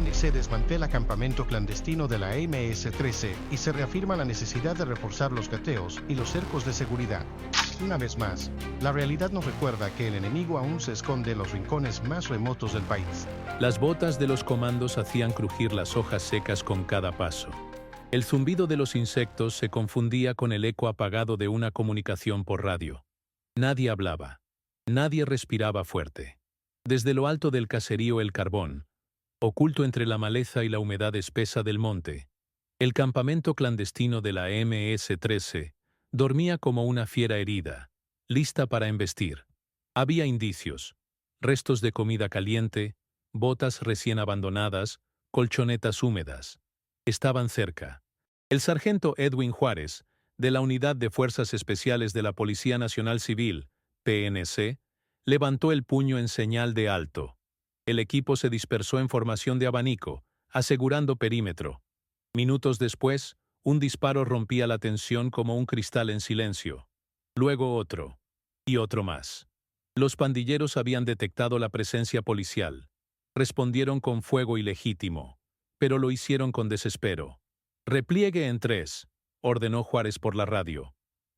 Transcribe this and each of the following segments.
PNC desmantela campamento clandestino de la MS-13 y se reafirma la necesidad de reforzar los gateos y los cercos de seguridad. Una vez más, la realidad nos recuerda que el enemigo aún se esconde en los rincones más remotos del país. Las botas de los comandos hacían crujir las hojas secas con cada paso. El zumbido de los insectos se confundía con el eco apagado de una comunicación por radio. Nadie hablaba. Nadie respiraba fuerte. Desde lo alto del caserío El Carbón, oculto entre la maleza y la humedad espesa del monte, el campamento clandestino de la MS-13 dormía como una fiera herida, lista para embestir. Había indicios, restos de comida caliente, botas recién abandonadas, colchonetas húmedas. Estaban cerca. El sargento Edwin Juárez, de la Unidad de Fuerzas Especiales de la Policía Nacional Civil, PNC, levantó el puño en señal de alto. El equipo se dispersó en formación de abanico, asegurando perímetro. Minutos después, un disparo rompía la tensión como un cristal en silencio. Luego otro. Y otro más. Los pandilleros habían detectado la presencia policial. Respondieron con fuego ilegítimo, pero lo hicieron con desespero. «Repliegue en 3», ordenó Juárez por la radio.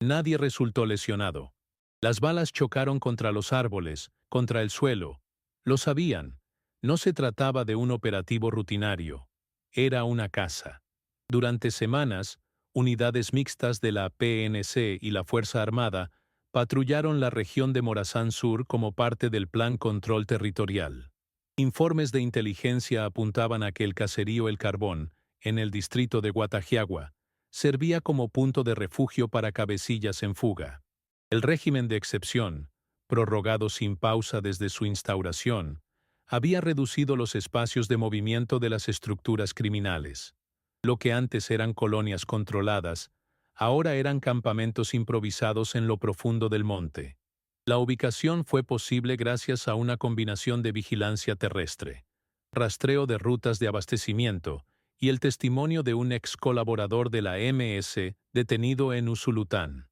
Nadie resultó lesionado. Las balas chocaron contra los árboles, contra el suelo. Lo sabían. No se trataba de un operativo rutinario. Era una caza. Durante semanas, unidades mixtas de la PNC y la Fuerza Armada patrullaron la región de Morazán Sur como parte del Plan Control Territorial. Informes de inteligencia apuntaban a que el caserío El Carbón, en el distrito de Guatajiagua, servía como punto de refugio para cabecillas en fuga. El régimen de excepción, prorrogado sin pausa desde su instauración, había reducido los espacios de movimiento de las estructuras criminales. Lo que antes eran colonias controladas, ahora eran campamentos improvisados en lo profundo del monte. La ubicación fue posible gracias a una combinación de vigilancia terrestre, rastreo de rutas de abastecimiento y el testimonio de un ex colaborador de la MS detenido en Usulután.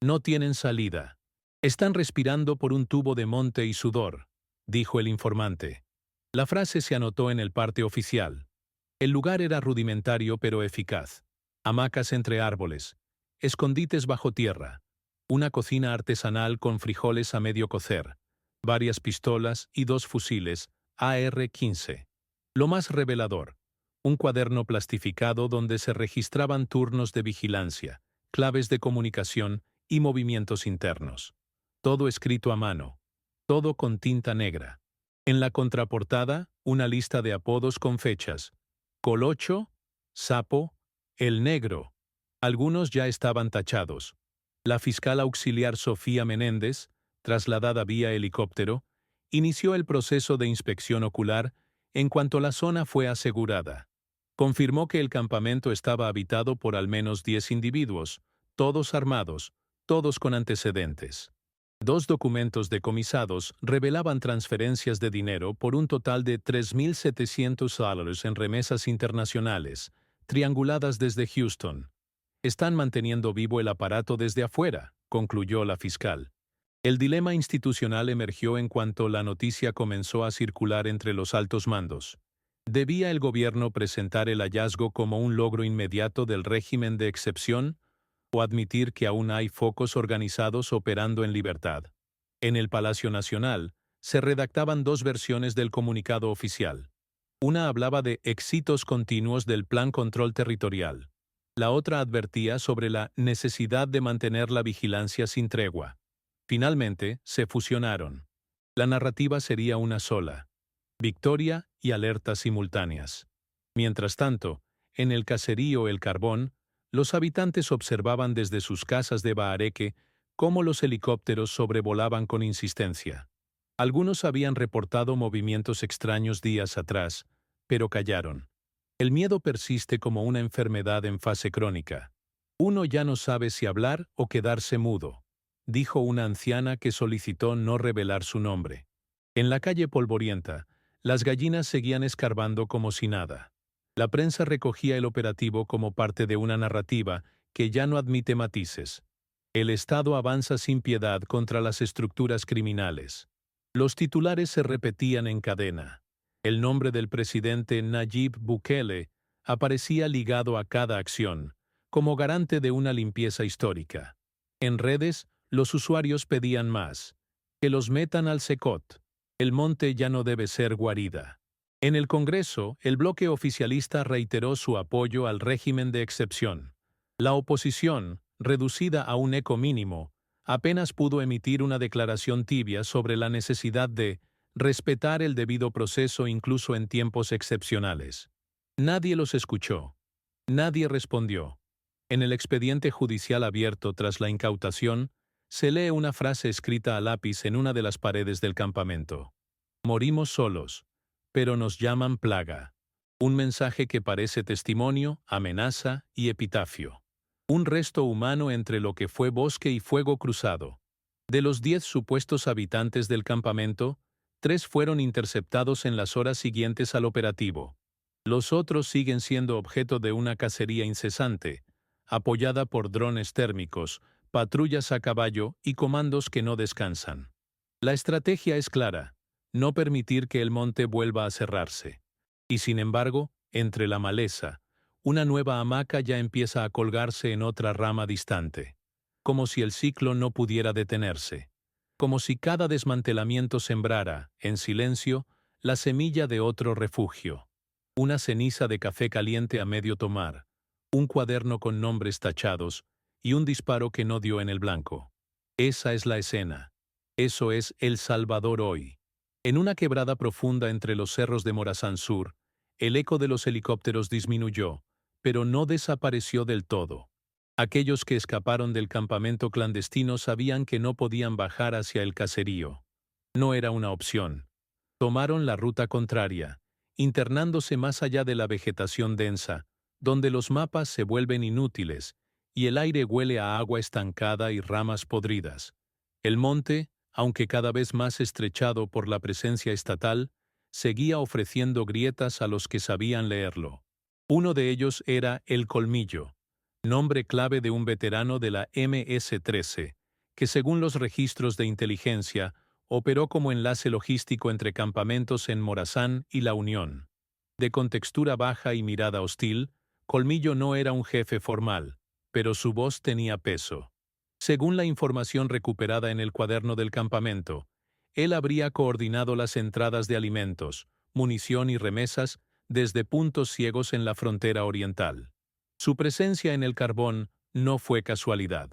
«No tienen salida. Están respirando por un tubo de monte y sudor», dijo el informante. La frase se anotó en el parte oficial. El lugar era rudimentario pero eficaz. Hamacas entre árboles, escondites bajo tierra, una cocina artesanal con frijoles a medio cocer, varias pistolas y 2 fusiles AR-15. Lo más revelador, un cuaderno plastificado donde se registraban turnos de vigilancia, claves de comunicación y movimientos internos. Todo escrito a mano, todo con tinta negra. En la contraportada, una lista de apodos con fechas. Colocho, Sapo, El Negro. Algunos ya estaban tachados. La fiscal auxiliar Sofía Menéndez, trasladada vía helicóptero, inició el proceso de inspección ocular en cuanto la zona fue asegurada. Confirmó que el campamento estaba habitado por al menos 10 individuos, todos armados, todos con antecedentes. 2 documentos decomisados revelaban transferencias de dinero por un total de $3,700 en remesas internacionales, trianguladas desde Houston. «Están manteniendo vivo el aparato desde afuera», concluyó la fiscal. El dilema institucional emergió en cuanto la noticia comenzó a circular entre los altos mandos. ¿Debía el gobierno presentar el hallazgo como un logro inmediato del régimen de excepción o admitir que aún hay focos organizados operando en libertad? En el Palacio Nacional se redactaban 2 versiones del comunicado oficial. Una hablaba de éxitos continuos del Plan Control Territorial. La otra advertía sobre la necesidad de mantener la vigilancia sin tregua. Finalmente, se fusionaron. La narrativa sería una sola: victoria y alertas simultáneas. Mientras tanto, en el caserío El Carbón, los habitantes observaban desde sus casas de Bahareque cómo los helicópteros sobrevolaban con insistencia. Algunos habían reportado movimientos extraños días atrás, pero callaron. El miedo persiste como una enfermedad en fase crónica. Uno ya no sabe si hablar o quedarse mudo, dijo una anciana que solicitó no revelar su nombre. En la calle polvorienta, las gallinas seguían escarbando como si nada. La prensa recogía el operativo como parte de una narrativa que ya no admite matices. El Estado avanza sin piedad contra las estructuras criminales. Los titulares se repetían en cadena. El nombre del presidente Nayib Bukele aparecía ligado a cada acción, como garante de una limpieza histórica. En redes, los usuarios pedían más. Que los metan al Secot. El monte ya no debe ser guarida. En el Congreso, el bloque oficialista reiteró su apoyo al régimen de excepción. La oposición, reducida a un eco mínimo, apenas pudo emitir una declaración tibia sobre la necesidad de respetar el debido proceso incluso en tiempos excepcionales. Nadie los escuchó. Nadie respondió. En el expediente judicial abierto tras la incautación, se lee una frase escrita a lápiz en una de las paredes del campamento. Morimos solos, pero nos llaman plaga. Un mensaje que parece testimonio, amenaza y epitafio. Un resto humano entre lo que fue bosque y fuego cruzado. De los 10 supuestos habitantes del campamento, 3 fueron interceptados en las horas siguientes al operativo. Los otros siguen siendo objeto de una cacería incesante, apoyada por drones térmicos, patrullas a caballo y comandos que no descansan. La estrategia es clara: no permitir que el monte vuelva a cerrarse. Y sin embargo, entre la maleza, una nueva hamaca ya empieza a colgarse en otra rama distante. Como si el ciclo no pudiera detenerse. Como si cada desmantelamiento sembrara, en silencio, la semilla de otro refugio. Una ceniza de café caliente a medio tomar, un cuaderno con nombres tachados y un disparo que no dio en el blanco. Esa es la escena. Eso es El Salvador hoy. En una quebrada profunda entre los cerros de Morazán Sur, el eco de los helicópteros disminuyó, pero no desapareció del todo. Aquellos que escaparon del campamento clandestino sabían que no podían bajar hacia el caserío. No era una opción. Tomaron la ruta contraria, internándose más allá de la vegetación densa, donde los mapas se vuelven inútiles y el aire huele a agua estancada y ramas podridas. El monte, aunque cada vez más estrechado por la presencia estatal, seguía ofreciendo grietas a los que sabían leerlo. Uno de ellos era El Colmillo, nombre clave de un veterano de la MS-13, que según los registros de inteligencia, operó como enlace logístico entre campamentos en Morazán y La Unión. De contextura baja y mirada hostil, Colmillo no era un jefe formal, pero su voz tenía peso. Según la información recuperada en el cuaderno del campamento, él habría coordinado las entradas de alimentos, munición y remesas desde puntos ciegos en la frontera oriental. Su presencia en el Carbón no fue casualidad.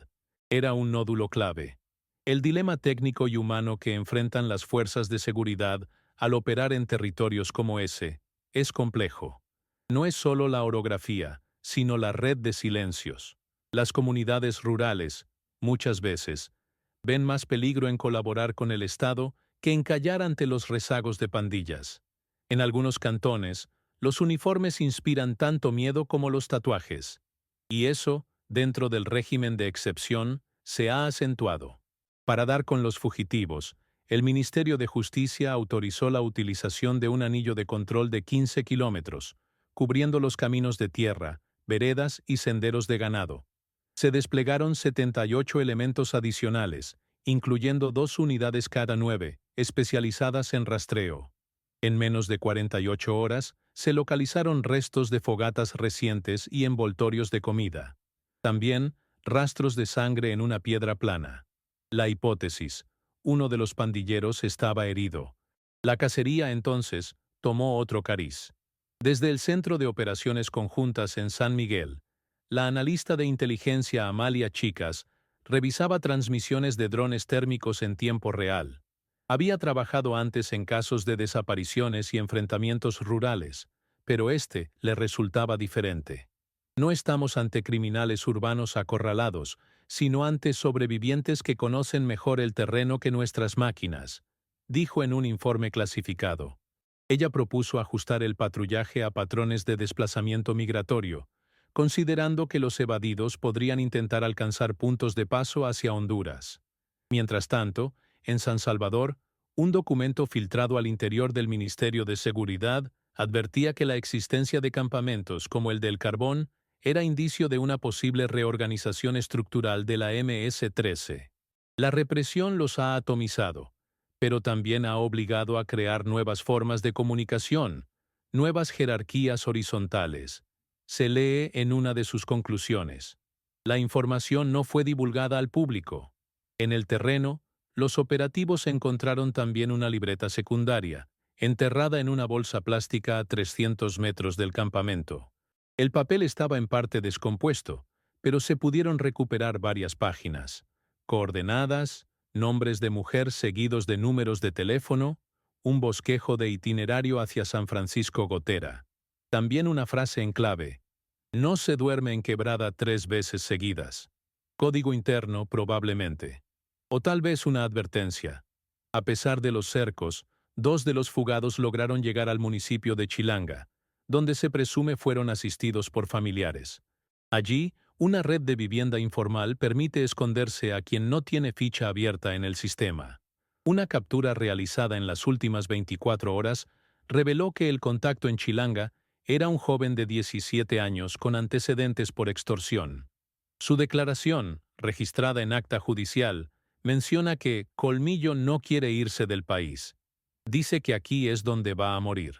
Era un nódulo clave. El dilema técnico y humano que enfrentan las fuerzas de seguridad al operar en territorios como ese es complejo. No es solo la orografía, sino la red de silencios. Las comunidades rurales, muchas veces, ven más peligro en colaborar con el Estado que en callar ante los rezagos de pandillas. En algunos cantones, los uniformes inspiran tanto miedo como los tatuajes. Y eso, dentro del régimen de excepción, se ha acentuado. Para dar con los fugitivos, el Ministerio de Justicia autorizó la utilización de un anillo de control de 15 kilómetros, cubriendo los caminos de tierra, veredas y senderos de ganado. Se desplegaron 78 elementos adicionales, incluyendo 2 unidades cada 9, especializadas en rastreo. En menos de 48 horas, se localizaron restos de fogatas recientes y envoltorios de comida. También, rastros de sangre en una piedra plana. La hipótesis: uno de los pandilleros estaba herido. La cacería, entonces, tomó otro cariz. Desde el Centro de Operaciones Conjuntas en San Miguel, la analista de inteligencia Amalia Chicas revisaba transmisiones de drones térmicos en tiempo real. Había trabajado antes en casos de desapariciones y enfrentamientos rurales, pero este le resultaba diferente. No estamos ante criminales urbanos acorralados, sino ante sobrevivientes que conocen mejor el terreno que nuestras máquinas, dijo en un informe clasificado. Ella propuso ajustar el patrullaje a patrones de desplazamiento migratorio, considerando que los evadidos podrían intentar alcanzar puntos de paso hacia Honduras. Mientras tanto, en San Salvador, un documento filtrado al interior del Ministerio de Seguridad advertía que la existencia de campamentos como el del Carbón era indicio de una posible reorganización estructural de la MS-13. La represión los ha atomizado, pero también ha obligado a crear nuevas formas de comunicación, nuevas jerarquías horizontales. Se lee en una de sus conclusiones. La información no fue divulgada al público. En el terreno, los operativos encontraron también una libreta secundaria, enterrada en una bolsa plástica a 300 metros del campamento. El papel estaba en parte descompuesto, pero se pudieron recuperar varias páginas. Coordenadas, nombres de mujer seguidos de números de teléfono, un bosquejo de itinerario hacia San Francisco Gotera. También una frase en clave: no se duerme en Quebrada 3 veces seguidas. Código interno, probablemente. O tal vez una advertencia. A pesar de los cercos, 2 de los fugados lograron llegar al municipio de Chilanga, donde se presume fueron asistidos por familiares. Allí, una red de vivienda informal permite esconderse a quien no tiene ficha abierta en el sistema. Una captura realizada en las últimas 24 horas reveló que el contacto en Chilanga era un joven de 17 años con antecedentes por extorsión. Su declaración, registrada en acta judicial, menciona que Colmillo no quiere irse del país. Dice que aquí es donde va a morir.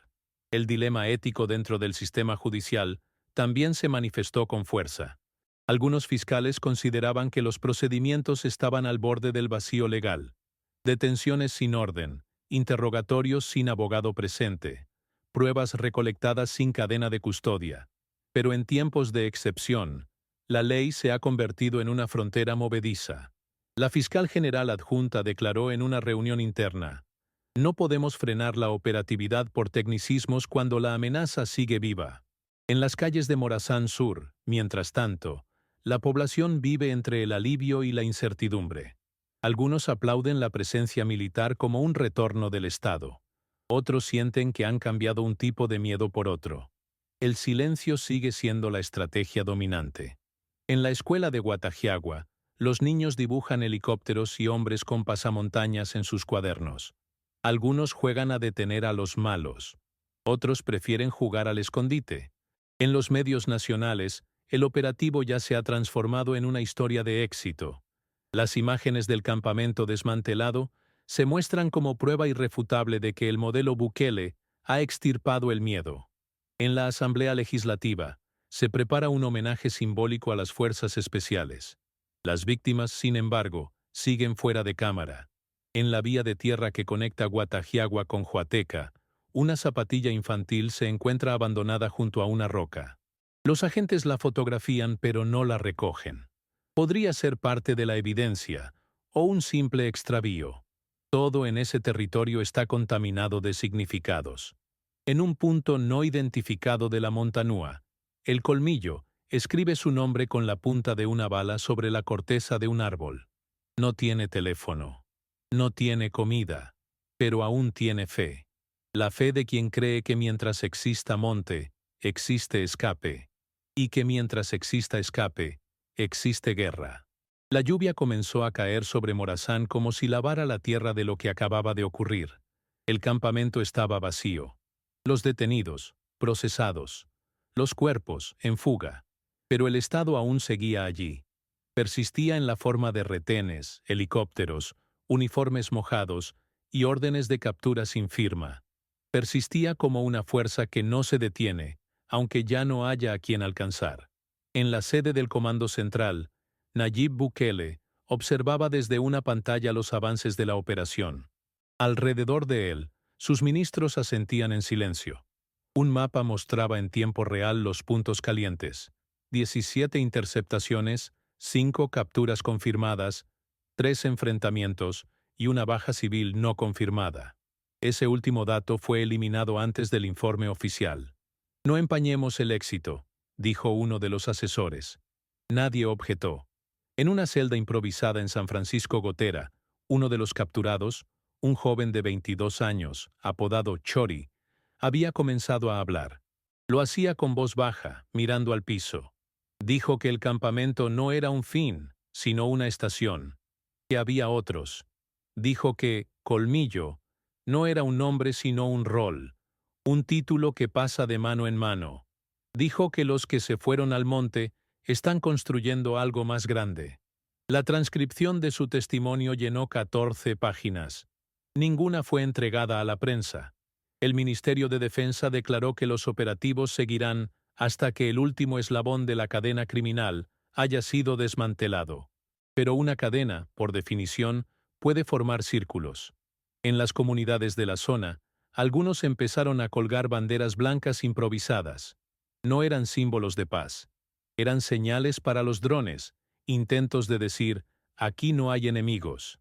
El dilema ético dentro del sistema judicial también se manifestó con fuerza. Algunos fiscales consideraban que los procedimientos estaban al borde del vacío legal. Detenciones sin orden, interrogatorios sin abogado presente, pruebas recolectadas sin cadena de custodia. Pero en tiempos de excepción, la ley se ha convertido en una frontera movediza. La fiscal general adjunta declaró en una reunión interna: no podemos frenar la operatividad por tecnicismos cuando la amenaza sigue viva. En las calles de Morazán Sur, mientras tanto, la población vive entre el alivio y la incertidumbre. Algunos aplauden la presencia militar como un retorno del Estado. Otros sienten que han cambiado un tipo de miedo por otro. El silencio sigue siendo la estrategia dominante. En la escuela de Guatajiagua, los niños dibujan helicópteros y hombres con pasamontañas en sus cuadernos. Algunos juegan a detener a los malos. Otros prefieren jugar al escondite. En los medios nacionales, el operativo ya se ha transformado en una historia de éxito. Las imágenes del campamento desmantelado se muestran como prueba irrefutable de que el modelo Bukele ha extirpado el miedo. En la Asamblea Legislativa, se prepara un homenaje simbólico a las fuerzas especiales. Las víctimas, sin embargo, siguen fuera de cámara. En la vía de tierra que conecta Guatajiagua con Huateca, una zapatilla infantil se encuentra abandonada junto a una roca. Los agentes la fotografían pero no la recogen. Podría ser parte de la evidencia, o un simple extravío. Todo en ese territorio está contaminado de significados. En un punto no identificado de la montanúa, el Colmillo escribe su nombre con la punta de una bala sobre la corteza de un árbol. No tiene teléfono. No tiene comida. Pero aún tiene fe. La fe de quien cree que mientras exista monte, existe escape. Y que mientras exista escape, existe guerra. La lluvia comenzó a caer sobre Morazán como si lavara la tierra de lo que acababa de ocurrir. El campamento estaba vacío. Los detenidos, procesados. Los cuerpos, en fuga. Pero el Estado aún seguía allí. Persistía en la forma de retenes, helicópteros, uniformes mojados y órdenes de captura sin firma. Persistía como una fuerza que no se detiene, aunque ya no haya a quien alcanzar. En la sede del Comando Central, Nayib Bukele observaba desde una pantalla los avances de la operación. Alrededor de él, sus ministros asentían en silencio. Un mapa mostraba en tiempo real los puntos calientes: 17 interceptaciones, 5 capturas confirmadas, 3 enfrentamientos y una baja civil no confirmada. Ese último dato fue eliminado antes del informe oficial. No empañemos el éxito, dijo uno de los asesores. Nadie objetó. En una celda improvisada en San Francisco Gotera, uno de los capturados, un joven de 22 años, apodado Chori, había comenzado a hablar. Lo hacía con voz baja, mirando al piso. Dijo que el campamento no era un fin, sino una estación. Que había otros. Dijo que Colmillo no era un nombre sino un rol, un título que pasa de mano en mano. Dijo que los que se fueron al monte están construyendo algo más grande. La transcripción de su testimonio llenó 14 páginas. Ninguna fue entregada a la prensa. El Ministerio de Defensa declaró que los operativos seguirán hasta que el último eslabón de la cadena criminal haya sido desmantelado. Pero una cadena, por definición, puede formar círculos. En las comunidades de la zona, algunos empezaron a colgar banderas blancas improvisadas. No eran símbolos de paz. Eran señales para los drones, intentos de decir, aquí no hay enemigos.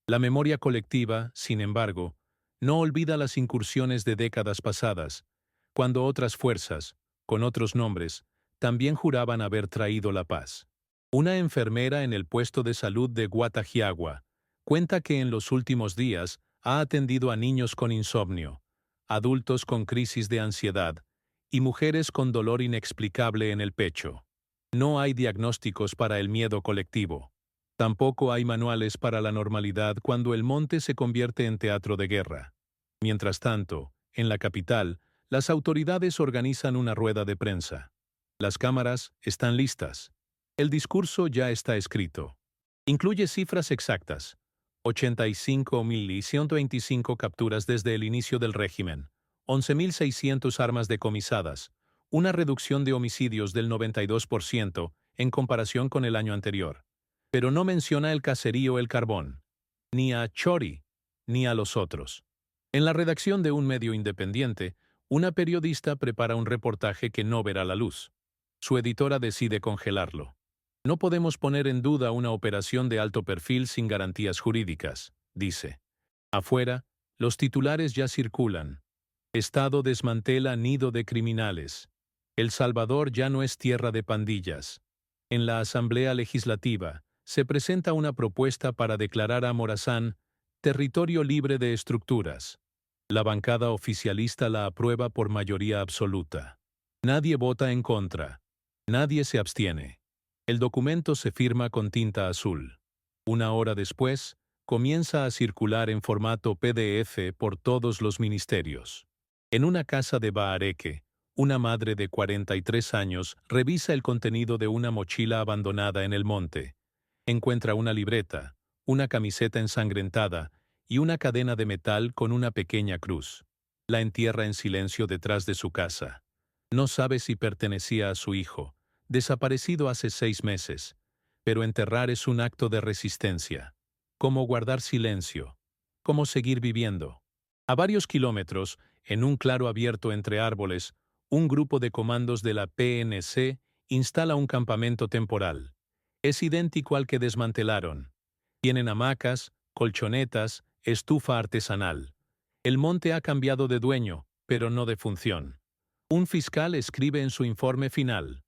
La memoria colectiva, sin embargo, no olvida las incursiones de décadas pasadas, cuando otras fuerzas, con otros nombres, también juraban haber traído la paz. Una enfermera en el puesto de salud de Guatajiagua cuenta que en los últimos días ha atendido a niños con insomnio, adultos con crisis de ansiedad y mujeres con dolor inexplicable en el pecho. No hay diagnósticos para el miedo colectivo. Tampoco hay manuales para la normalidad cuando el monte se convierte en teatro de guerra. Mientras tanto, en la capital, las autoridades organizan una rueda de prensa. Las cámaras están listas. El discurso ya está escrito. Incluye cifras exactas. 85.125 capturas desde el inicio del régimen, 11.600 armas decomisadas, una reducción de homicidios del 92% en comparación con el año anterior. Pero no menciona el caserío El Carbón, ni a Chori, ni a los otros. En la redacción de un medio independiente, una periodista prepara un reportaje que no verá la luz. Su editora decide congelarlo. No podemos poner en duda una operación de alto perfil sin garantías jurídicas, dice. Afuera, los titulares ya circulan. Estado desmantela nido de criminales. El Salvador ya no es tierra de pandillas. En la Asamblea Legislativa, se presenta una propuesta para declarar a Morazán territorio libre de estructuras. La bancada oficialista la aprueba por mayoría absoluta. Nadie vota en contra. Nadie se abstiene. El documento se firma con tinta azul. Una hora después, comienza a circular en formato PDF por todos los ministerios. En una casa de Bahareque, una madre de 43 años revisa el contenido de una mochila abandonada en el monte. Encuentra una libreta, una camiseta ensangrentada y una cadena de metal con una pequeña cruz. La entierra en silencio detrás de su casa. No sabe si pertenecía a su hijo, desaparecido hace 6 meses, pero enterrar es un acto de resistencia. Como guardar silencio. Como seguir viviendo. A varios kilómetros, en un claro abierto entre árboles, un grupo de comandos de la PNC instala un campamento temporal. Es idéntico al que desmantelaron. Tienen hamacas, colchonetas, estufa artesanal. El monte ha cambiado de dueño, pero no de función. Un fiscal escribe en su informe final: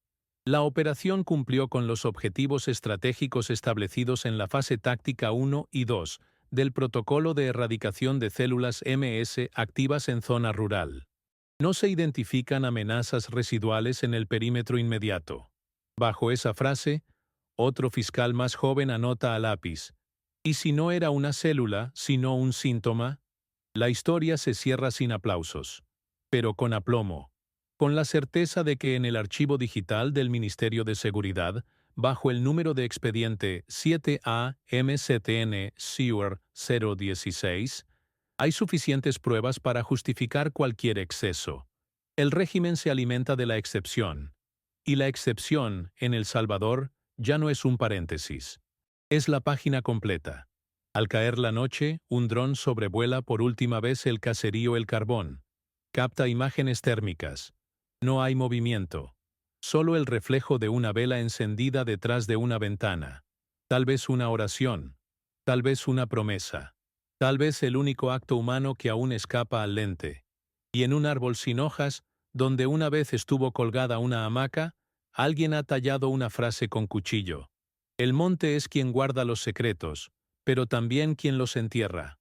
la operación cumplió con los objetivos estratégicos establecidos en la fase táctica 1 y 2 del Protocolo de Erradicación de Células MS activas en zona rural. No se identifican amenazas residuales en el perímetro inmediato. Bajo esa frase, otro fiscal más joven anota a lápiz: ¿y si no era una célula, sino un síntoma? La historia se cierra sin aplausos, pero con aplomo. Con la certeza de que en el archivo digital del Ministerio de Seguridad, bajo el número de expediente 7A-MCTN-SEWER-016, hay suficientes pruebas para justificar cualquier exceso. El régimen se alimenta de la excepción. Y la excepción, en El Salvador, ya no es un paréntesis. Es la página completa. Al caer la noche, un dron sobrevuela por última vez el caserío El Carbón. Capta imágenes térmicas. No hay movimiento. Solo el reflejo de una vela encendida detrás de una ventana. Tal vez una oración. Tal vez una promesa. Tal vez el único acto humano que aún escapa al lente. Y en un árbol sin hojas, donde una vez estuvo colgada una hamaca, alguien ha tallado una frase con cuchillo. El monte es quien guarda los secretos, pero también quien los entierra.